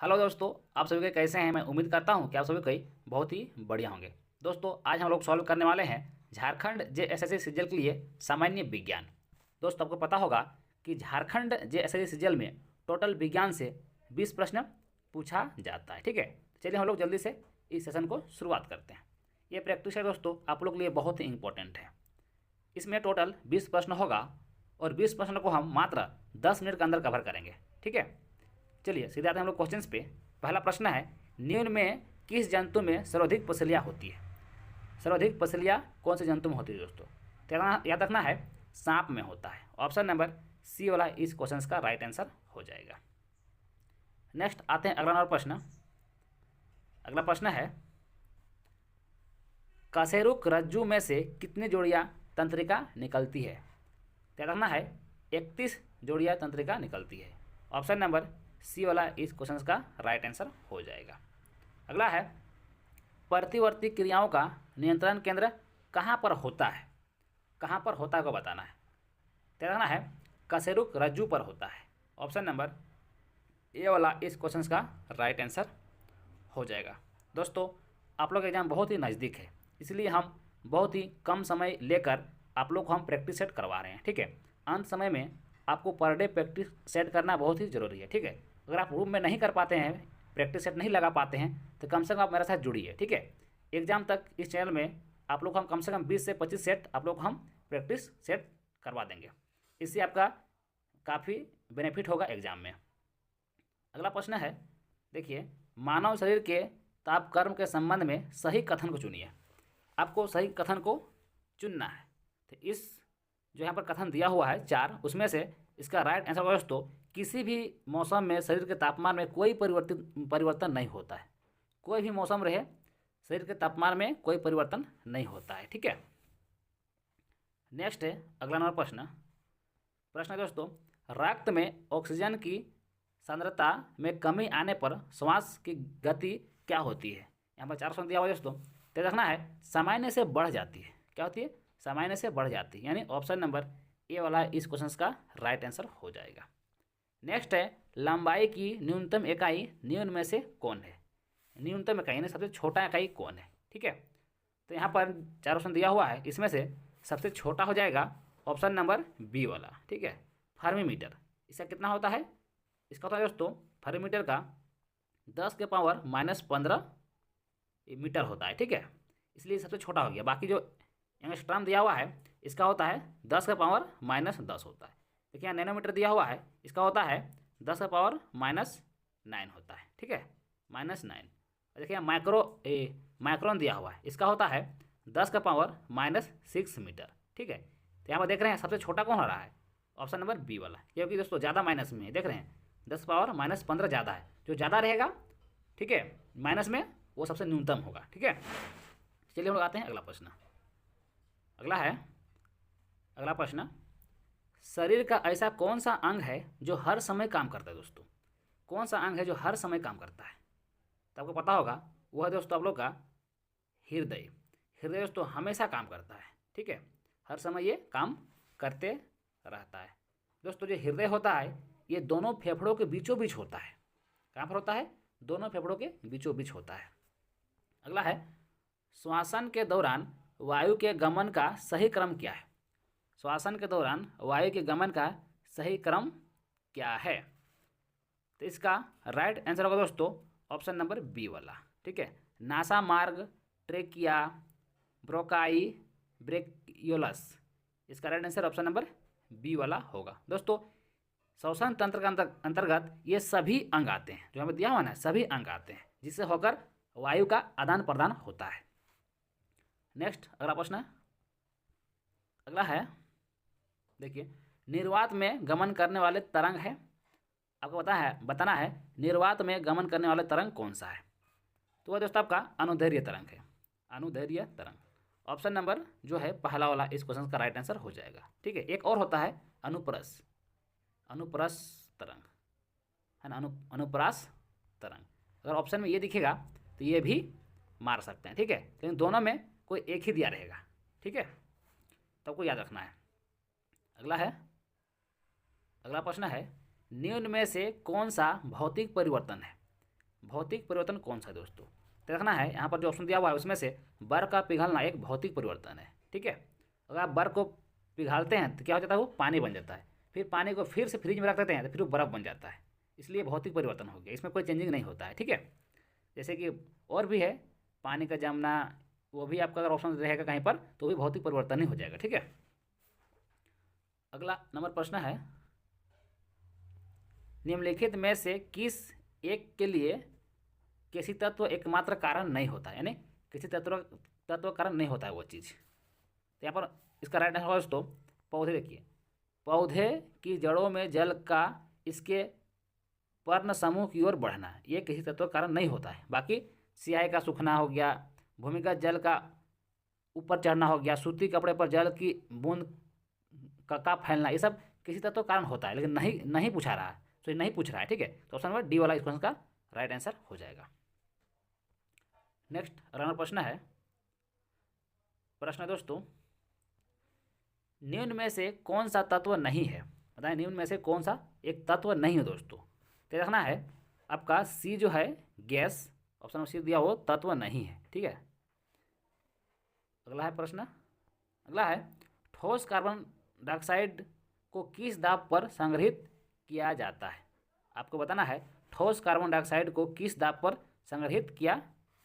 Hello दोस्तों, आप सभी के कैसे हैं। मैं उम्मीद करता हूं कि आप सभी कई बहुत ही बढ़िया होंगे। दोस्तों, आज हम लोग सॉल्व करने वाले हैं झारखंड जेएसएससी सीजीएल के लिए सामान्य विज्ञान। दोस्तों, आपको पता होगा कि झारखंड जेएसएससी सीजीएल में टोटल विज्ञान से 20 प्रश्न पूछा जाता है। ठीक है, चलिए हम लोग जल्दी से इस सेशन को शुरुआत करते हैं। ये प्रैक्टिस है दोस्तों, आप लोग के लिए बहुत ही इंपॉर्टेंट है। इसमें टोटल 20 प्रश्न होगा और 20 प्रश्न को हम मात्र 10 मिनट के अंदर कवर करेंगे। ठीक है, चलिए सीधे आते हैं हम लोग क्वेश्चंस पे। पहला प्रश्न है, निम्न में किस जंतु में सर्वाधिक पसलियाँ होती है। सर्वाधिक पसलियाँ कौन से जंतु में होती है दोस्तों? तो याद रखना है, सांप में होता है। ऑप्शन नंबर सी वाला इस क्वेश्चन का राइट आंसर हो जाएगा। नेक्स्ट आते हैं अगला नंबर प्रश्न। अगला प्रश्न है, कशेरुक रज्जु में से कितनी जोड़ियाँ तंत्रिका निकलती है। क्या करना है, 31 जोड़ियाँ तंत्रिका निकलती है। ऑप्शन नंबर सी वाला इस क्वेश्चन का राइट आंसर हो जाएगा। अगला है, प्रतिवर्ती क्रियाओं का नियंत्रण केंद्र कहाँ पर होता है। कहाँ पर होता है को बताना है। क्या करना है, कशेरुक रज्जु पर होता है। ऑप्शन नंबर ए वाला इस क्वेश्चन का राइट आंसर हो जाएगा। दोस्तों, आप लोग का एग्जाम बहुत ही नज़दीक है, इसलिए हम बहुत ही कम समय लेकर आप लोग को हम प्रैक्टिस सेट करवा रहे हैं। ठीक है, अंत समय में आपको पर डे प्रैक्टिस सेट करना बहुत ही ज़रूरी है। ठीक है, अगर आप रूम में नहीं कर पाते हैं, प्रैक्टिस सेट नहीं लगा पाते हैं, तो कम से कम आप मेरे साथ जुड़िए। ठीक है, एग्जाम तक इस चैनल में आप लोग हम कम से कम 20 से 25 सेट आप लोग हम प्रैक्टिस सेट करवा देंगे। इससे आपका काफ़ी बेनिफिट होगा एग्जाम में। अगला प्रश्न है, देखिए, मानव शरीर के ताप कर्म के संबंध में सही कथन को चुनिए। आपको सही कथन को चुनना है। तो इस जो यहाँ पर कथन दिया हुआ है 4, उसमें से इसका राइट आंसर होगा दोस्तों, किसी भी मौसम में शरीर के तापमान में कोई परिवर्तन नहीं होता है। कोई भी मौसम रहे, शरीर के तापमान में कोई परिवर्तन नहीं होता है। ठीक है, नेक्स्ट है अगला नंबर प्रश्न। प्रश्न है दोस्तों, रक्त में ऑक्सीजन की सांद्रता में कमी आने पर श्वास की गति क्या होती है। यहाँ पर 4 ऑप्शन दिया हुआ है दोस्तों, तो देखना है सामान्य से बढ़ जाती है। क्या होती है, सामान्य से बढ़ जाती है, यानी ऑप्शन नंबर ए वाला इस क्वेश्चन का राइट आंसर हो जाएगा। नेक्स्ट है, लंबाई की न्यूनतम इकाई निम्न में से कौन है। न्यूनतम इकाई यानी सबसे छोटा इकाई कौन है। ठीक है, तो यहाँ पर 4 ऑप्शन दिया हुआ है, इसमें से सबसे छोटा हो जाएगा ऑप्शन नंबर बी वाला। ठीक है, थर्मीमीटर। इसका कितना होता है, इसका होता है दोस्तों, थर्मीमीटर का 10 के पावर -15 मीटर होता है। ठीक है, इसलिए सबसे छोटा हो गया। बाकी जो एंगस्ट्रॉम दिया हुआ है, इसका होता है 10 का पावर -10 होता है। देखिए यहाँ नैनोमीटर दिया हुआ है, इसका होता है 10 का पावर -9 होता है। ठीक है, -9। देखिए माइक्रोन दिया हुआ है, इसका होता है 10 का पावर -6 मीटर। ठीक है, तो यहाँ पर देख रहे हैं सबसे छोटा कौन हो रहा है, ऑप्शन नंबर बी वाला, क्योंकि दोस्तों ज़्यादा माइनस में है। देख रहे हैं 10 पावर -15 ज़्यादा है, जो ज़्यादा रहेगा, ठीक है, माइनस में, वो सबसे न्यूनतम होगा। ठीक है, चलिए हम लोग आते हैं अगला प्रश्न। अगला है अगला प्रश्न, शरीर का ऐसा कौन सा अंग है जो हर समय काम करता है। दोस्तों, कौन सा अंग है जो हर समय काम करता है, तो आपको पता होगा, वो है दोस्तों आप लोग का हृदय। हृदय दोस्तों हमेशा काम करता है। ठीक है, हर समय ये काम करते रहता है। दोस्तों, जो हृदय होता है, ये दोनों फेफड़ों के बीचों बीच होता है। कहाँ पर होता है, दोनों फेफड़ों के बीचों बीच होता है। अगला है, श्वसन के दौरान वायु के गमन का सही क्रम क्या है। श्वसन के दौरान वायु के गमन का सही क्रम क्या है, तो इसका राइट आंसर होगा दोस्तों ऑप्शन नंबर बी वाला। ठीक है, नासा मार्ग, ट्रेकिया, ब्रोकाई, ब्रेकियोलस। इसका right answer option number B वाला होगा। दोस्तों, श्वसन तंत्र के अंतर्गत ये सभी अंग आते हैं, जो हमें दिया हुआ ना, सभी अंग आते हैं, जिससे होकर वायु का आदान प्रदान होता है। नेक्स्ट अगला प्रश्न। अगला है, देखिए, निर्वात में गमन करने वाले तरंग है। आपको बताना है निर्वात में गमन करने वाले तरंग कौन सा है। तो वह दोस्तों आपका अनुदैर्घ्य तरंग है। अनुदैर्घ्य तरंग ऑप्शन नंबर जो है पहला वाला इस क्वेश्चन का राइट आंसर हो जाएगा। ठीक है, एक और होता है अनुप्रस। अनुप्रस तरंग है ना, अनुप्रास तरंग। अगर ऑप्शन में ये दिखेगा तो ये भी मार सकते हैं। ठीक है, लेकिन दोनों में कोई एक ही दिया रहेगा। ठीक है, तो आपको याद रखना है। अगला प्रश्न है, निम्न में से कौन सा भौतिक परिवर्तन है। भौतिक परिवर्तन कौन सा है दोस्तों? तो देखना है यहाँ पर जो ऑप्शन दिया हुआ है उसमें से बर्फ का पिघलना एक भौतिक परिवर्तन है। ठीक है, अगर आप बर्फ को पिघालते हैं तो क्या हो जाता है, वो पानी बन जाता है, फिर पानी को फिर से फ्रिज में रख देते हैं तो फिर वो बर्फ़ बन जाता है, इसलिए भौतिक परिवर्तन हो गया, इसमें कोई चेंजिंग नहीं होता है। ठीक है, जैसे कि और भी है पानी का जमना, वो भी आपका अगर ऑप्शन रहेगा कहीं पर तो भी भौतिक परिवर्तन ही हो जाएगा। ठीक है, अगला नंबर प्रश्न है, निम्नलिखित में से किस एक के लिए किसी तत्व एकमात्र कारण नहीं होता है, यानी किसी तत्व कारण नहीं होता है वो चीज़। तो यहाँ पर इसका राइट आंसर होगा दोस्तों पौधे। देखिए, पौधे की जड़ों में जल का इसके पर्ण समूह की ओर बढ़ना, ये किसी तत्व कारण नहीं होता है। बाकी सियाही का सूखना हो गया, भूमिगत जल का ऊपर चढ़ना हो गया, सूती कपड़े पर जल की बूंद का फैलना, ये सब किसी तत्व कारण होता है, लेकिन नहीं पूछा रहा है, तो ये नहीं पूछ रहा है। ठीक है, तो ऑप्शन नंबर डी वाला इस क्वेश्चन का राइट आंसर हो जाएगा। नेक्स्ट अगला प्रश्न है, प्रश्न दोस्तों, निम्न में से कौन सा तत्व नहीं है? बताएं, निम्न में से कौन सा एक तत्व नहीं है दोस्तों? तो देखना है आपका सी जो है गैस, ऑप्शन नंबर सी दिया वो तत्व नहीं है। ठीक है, अगला है प्रश्न, अगला है, ठोस कार्बन डाइऑक्साइड को किस दाब पर संग्रहित किया जाता है? आपको बताना है ठोस कार्बन डाइऑक्साइड को किस दाब पर संग्रहित किया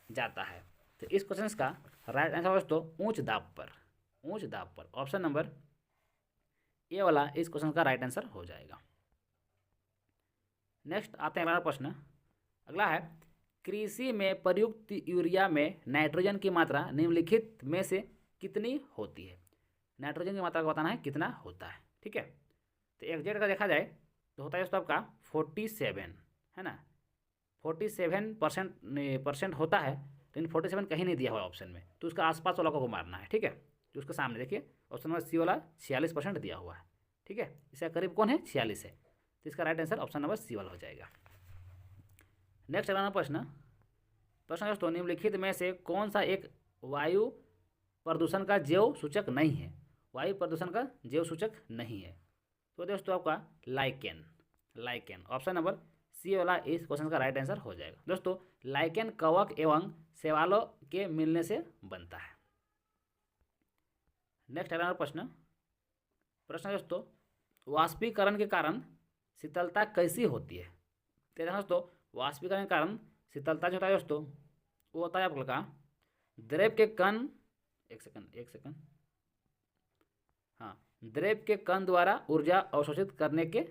जाता है। तो इस क्वेश्चन का राइट आंसर दोस्तों उच्च दाब पर, उच्च दाब पर, ऑप्शन नंबर ए वाला इस क्वेश्चन का राइट आंसर हो जाएगा। नेक्स्ट आते हैं अगला प्रश्न, अगला है, कृषि में प्रयुक्त यूरिया में नाइट्रोजन की मात्रा निम्नलिखित में से कितनी होती है? नाइट्रोजन की मात्रा को बताना है कितना होता है। ठीक है, तो एग्जैक्ट का देखा जाए तो होता है दोस्तों आपका 47, है ना, 47% होता है, लेकिन 47 कहीं नहीं दिया हुआ ऑप्शन में, तो उसका आसपास वाला को मारना है। ठीक है, तो उसके सामने देखिए ऑप्शन नंबर सी वाला 46% दिया हुआ है। ठीक है, इसका करीब कौन है, 46 है, तो इसका right answer option number C वाला हो जाएगा। नेक्स्ट अगला प्रश्न, दोस्तों, निम्नलिखित में से कौन सा एक वायु प्रदूषण का जैव सूचक नहीं है? वायु प्रदूषण का जैव सूचक नहीं है, तो दोस्तों आपका lichen, lichen, option number C वाला इस क्वेश्चन का राइट आंसर हो जाएगा। दोस्तों, लाइकेन कवक एवं शैवालों के मिलने से बनता है। नेक्स्ट अगला प्रश्न, दोस्तों, वाष्पीकरण के कारण शीतलता कैसी होती है? तो दोस्तों, वाष्पीकरण के कारण शीतलता जो होता है दोस्तों, वो होता है आपका द्रव के कण, एक सेकंड, हाँ, द्रव के कण द्वारा ऊर्जा अवशोषित करने के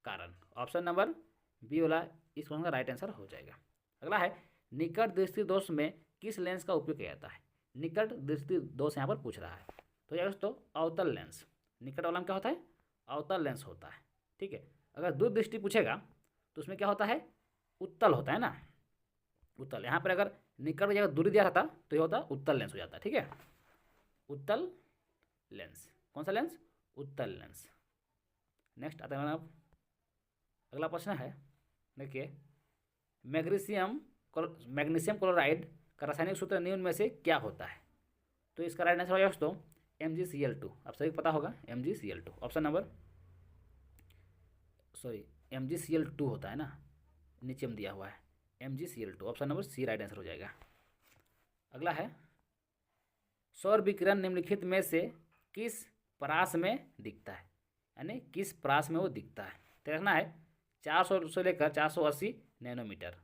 कारण, ऑप्शन नंबर बी वाला इस क्वेश्चन का राइट आंसर हो जाएगा। अगला है, निकट दृष्टि दोष में किस लेंस का उपयोग किया जाता है? निकट दृष्टि दोष यहाँ पर पूछ रहा है, तो यह दोस्तों अवतल लेंस, निकट वाला में क्या होता है, अवतल लेंस होता है। ठीक है, अगर दूर दृष्टि पूछेगा तो उसमें क्या होता है, उत्तल होता है ना, उत्तल। यहाँ पर अगर निकट की जगह दूरी दिया रहता तो ये होता उत्तल लेंस हो जाता है। ठीक है, उत्तल लेंस, कौन सा लेंस, उत्तल लेंस। नेक्स्ट आता है अगला प्रश्न है, देखिए, मैग्नीशियम क्लोराइड का रासायनिक सूत्र निम्न में से क्या होता है? तो इसका राइट आंसर होगा दोस्तों MgCl2, आप सभी पता होगा MgCl2, ऑप्शन नंबर MgCl2 होता है ना, नीचे में दिया हुआ है MgCl2, option number C right answer हो जाएगा। अगला है, सौर विकिरण निम्नलिखित में से किस परास में दिखता है? यानी किस परास में वो दिखता है? तो देखना है 400 से लेकर 480 नैनोमीटर,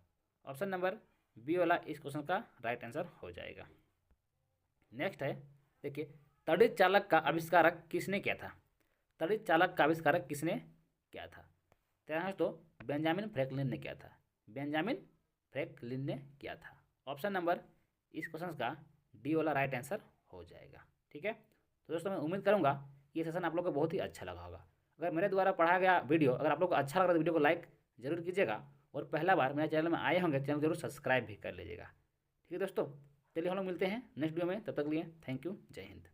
ऑप्शन नंबर बी वाला इस क्वेश्चन का राइट आंसर हो जाएगा। नेक्स्ट है, देखिए, तड़ित चालक का आविष्कारक किसने किया था? तड़ित चालक का आविष्कारक किसने किया था? तो बेंजामिन फ्रैंकलिन ने किया था, बेंजामिन फ्रैंकलिन ने किया था, ऑप्शन नंबर इस क्वेश्चन का डी वाला राइट आंसर हो जाएगा। ठीक है, तो दोस्तों मैं उम्मीद करूंगा कि ये सेशन आप लोग को बहुत ही अच्छा लगा होगा। अगर मेरे द्वारा पढ़ाया गया वीडियो अगर आप लोग को अच्छा लग रहा है तो वीडियो को लाइक जरूर कीजिएगा, और पहला बार मेरे चैनल में आए होंगे चैनल जरूर सब्सक्राइब भी कर लीजिएगा। ठीक है दोस्तों, चलिए हम लोग मिलते हैं नेक्स्ट वीडियो में, तब तक लिए थैंक यू, जय हिंद।